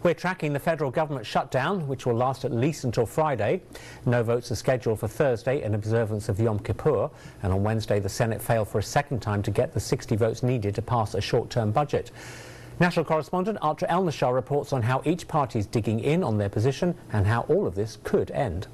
We're tracking the federal government shutdown, which will last at least until Friday. No votes are scheduled for Thursday in observance of Yom Kippur, and on Wednesday the Senate failed for a second time to get the 60 votes needed to pass a short-term budget. National correspondent Atra El-Nashar reports on how each party is digging in on their position and how all of this could end.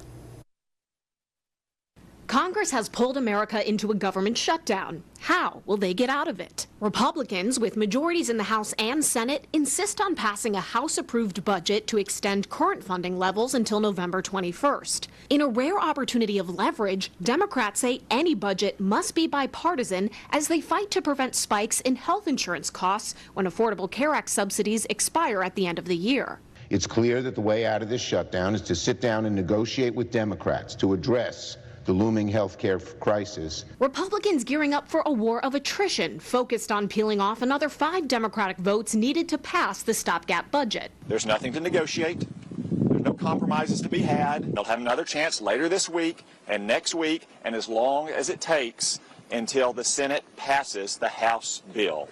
Congress has pulled America into a government shutdown. How will they get out of it? Republicans, with majorities in the House and Senate, insist on passing a House-approved budget to extend current funding levels until November 21st. In a rare opportunity of leverage, Democrats say any budget must be bipartisan as they fight to prevent spikes in health insurance costs when Affordable Care Act subsidies expire at the end of the year. It's clear that the way out of this shutdown is to sit down and negotiate with Democrats to address the looming health care crisis. Republicans gearing up for a war of attrition, focused on peeling off another 5 Democratic votes needed to pass the stopgap budget. There's nothing to negotiate. There's no compromises to be had. They'll have another chance later this week and next week, and as long as it takes until the Senate passes the House bill.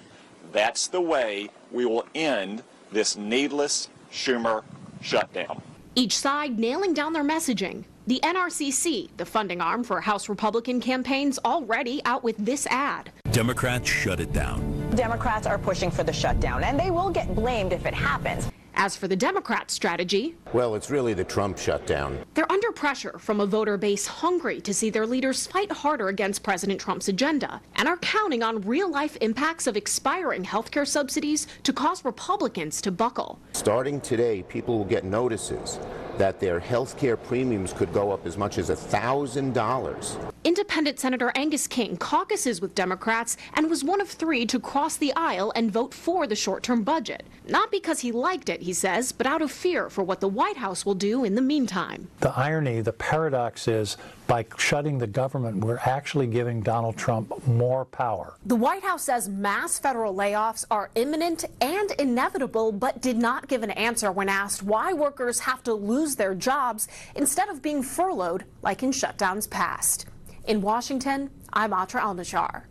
That's the way we will end this needless Schumer shutdown. Each side nailing down their messaging. The NRCC, the funding arm for House Republican campaigns, already out with this ad. Democrats shut it down. Democrats are pushing for the shutdown, and they will get blamed if it happens. As for the Democrat strategy, well, it's really the Trump shutdown. They're under pressure from a voter base hungry to see their leaders fight harder against President Trump's agenda and are counting on real-life impacts of expiring health care subsidies to cause Republicans to buckle. Starting today, people will get notices that their health care premiums could go up as much as $1,000. Independent Senator Angus King caucuses with Democrats and was one of 3 to cross the aisle and vote for the short-term budget. Not because he liked it, he says, but out of fear for what the White House will do in the meantime. The irony, the paradox is, by shutting the government, we're actually giving Donald Trump more power. The White House says mass federal layoffs are imminent and inevitable, but did not give an answer when asked why workers have to lose their jobs instead of being furloughed like in shutdowns past. In Washington, I'm Atra El-Nashar.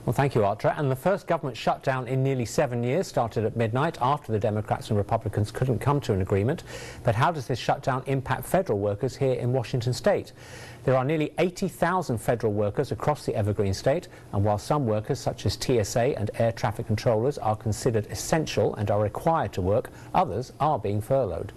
Well, thank you, Atra. And the first government shutdown in nearly 7 years started at midnight after the Democrats and Republicans couldn't come to an agreement. But how does this shutdown impact federal workers here in Washington state? There are nearly 80,000 federal workers across the Evergreen state, and while some workers such as TSA and air traffic controllers are considered essential and are required to work, others are being furloughed.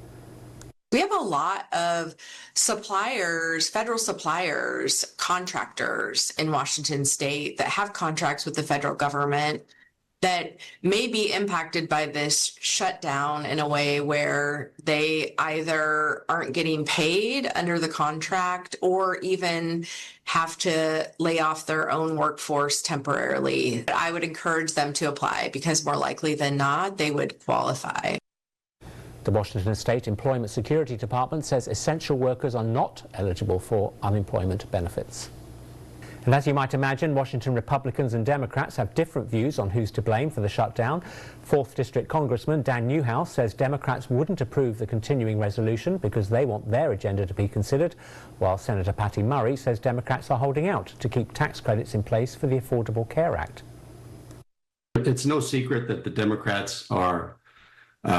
We have a lot of suppliers, federal suppliers, contractors in Washington state that have contracts with the federal government that may be impacted by this shutdown in a way where they either aren't getting paid under the contract or even have to lay off their own workforce temporarily. I would encourage them to apply because more likely than not, they would qualify. The Washington State Employment Security Department says essential workers are not eligible for unemployment benefits. And as you might imagine, Washington Republicans and Democrats have different views on who's to blame for the shutdown. 4th District Congressman Dan Newhouse says Democrats wouldn't approve the continuing resolution because they want their agenda to be considered, while Senator Patty Murray says Democrats are holding out to keep tax credits in place for the Affordable Care Act. It's no secret that the Democrats are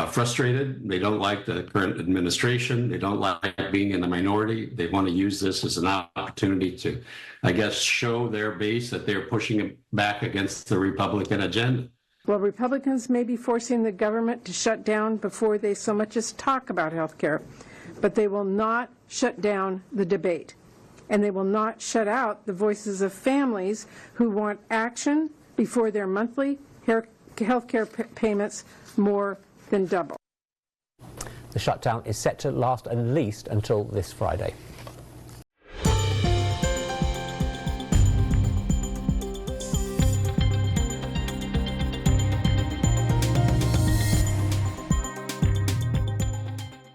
frustrated. They don't like the current administration. They don't like being in the minority. They want to use this as an opportunity to, I guess, show their base that they're pushing back against the Republican agenda. Well, Republicans may be forcing the government to shut down before they so much as talk about health care, but they will not shut down the debate. And they will not shut out the voices of families who want action before their monthly health care payments more than double. The shutdown is set to last at least until this Friday.